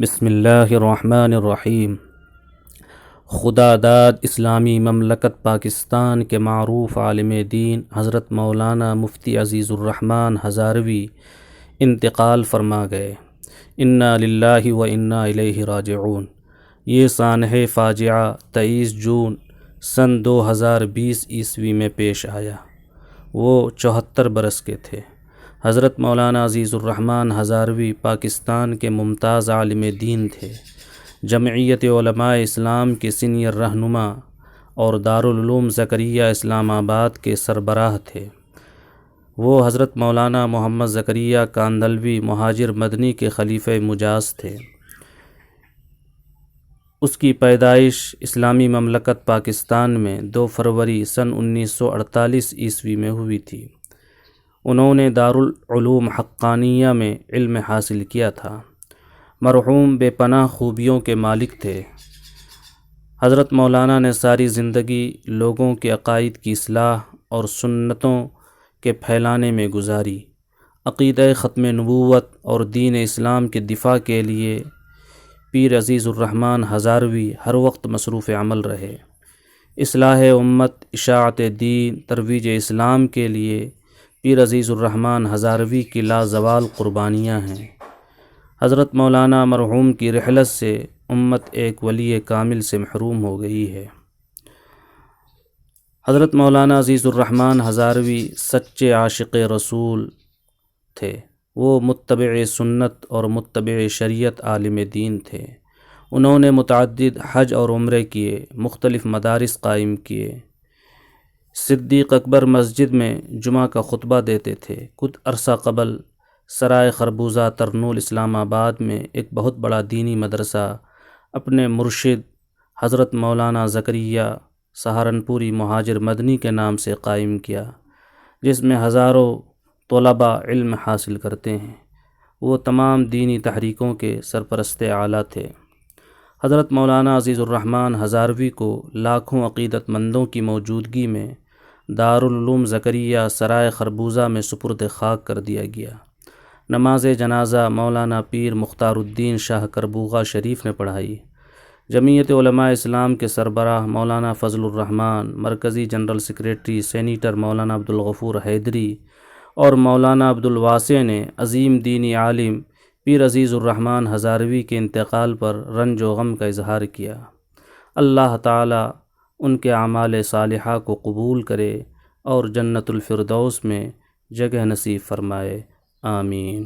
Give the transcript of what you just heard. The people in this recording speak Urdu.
بسم اللہ الرحمن الرحیم۔ خدا داد اسلامی مملکت پاکستان کے معروف عالم دین حضرت مولانا مفتی عزیز الرحمن ہزاروی انتقال فرما گئے۔ انا للہ و انا الیہ راجعون۔ یہ سانحہ فاجعہ 23 جون سن 2020 عیسوی میں پیش آیا۔ وہ 74 برس کے تھے۔ حضرت مولانا عزیز الرحمن ہزاروی پاکستان کے ممتاز عالم دین تھے۔ جمعیت علماء اسلام کے سینئر رہنما اور دارالعلوم زکریا اسلام آباد کے سربراہ تھے۔ وہ حضرت مولانا محمد زکریا کاندھلوی مہاجر مدنی کے خلیفہ مجاز تھے۔ اس کی پیدائش اسلامی مملکت پاکستان میں 2 فروری سن 1948 عیسوی میں ہوئی تھی۔ انہوں نے دارالعلوم حقانیہ میں علم حاصل کیا تھا۔ مرحوم بے پناہ خوبیوں کے مالک تھے۔ حضرت مولانا نے ساری زندگی لوگوں کے عقائد کی اصلاح اور سنتوں کے پھیلانے میں گزاری۔ عقیدہ ختم نبوت اور دین اسلام کے دفاع کے لیے پیر عزیز الرحمن ہزاروی ہر وقت مصروف عمل رہے۔ اصلاح امت، اشاعت دین، ترویج اسلام کے لیے پیر عزیز الرحمن ہزاروی کی لازوال قربانیاں ہیں۔ حضرت مولانا مرحوم کی رحلت سے امت ایک ولی کامل سے محروم ہو گئی ہے۔ حضرت مولانا عزیز الرحمن ہزاروی سچے عاشق رسول تھے۔ وہ متبع سنت اور متبع شریعت عالم دین تھے۔ انہوں نے متعدد حج اور عمرے کیے، مختلف مدارس قائم کیے۔ صدیق اکبر مسجد میں جمعہ کا خطبہ دیتے تھے۔ کچھ عرصہ قبل سرائے خربوزہ ترنول اسلام آباد میں ایک بہت بڑا دینی مدرسہ اپنے مرشد حضرت مولانا زکریا سہارنپوری مہاجر مدنی کے نام سے قائم کیا، جس میں ہزاروں طلباء علم حاصل کرتے ہیں۔ وہ تمام دینی تحریکوں کے سرپرست اعلیٰ تھے۔ حضرت مولانا عزیز الرحمن ہزاروی کو لاکھوں عقیدت مندوں کی موجودگی میں دارالعلوم زکریا سرائے خربوزہ میں سپرد خاک کر دیا گیا۔ نماز جنازہ مولانا پیر مختار الدین شاہ کربوغا شریف نے پڑھائی۔ جمعیت علماء اسلام کے سربراہ مولانا فضل الرحمن، مرکزی جنرل سیکریٹری سینیٹر مولانا عبدالغفور حیدری اور مولانا عبدالواسع نے عظیم دینی عالم پیر عزیز الرحمن ہزاروی کے انتقال پر رنج و غم کا اظہار کیا۔ اللہ تعالی ان کے اعمال صالحہ کو قبول کرے اور جنت الفردوس میں جگہ نصیب فرمائے، آمین۔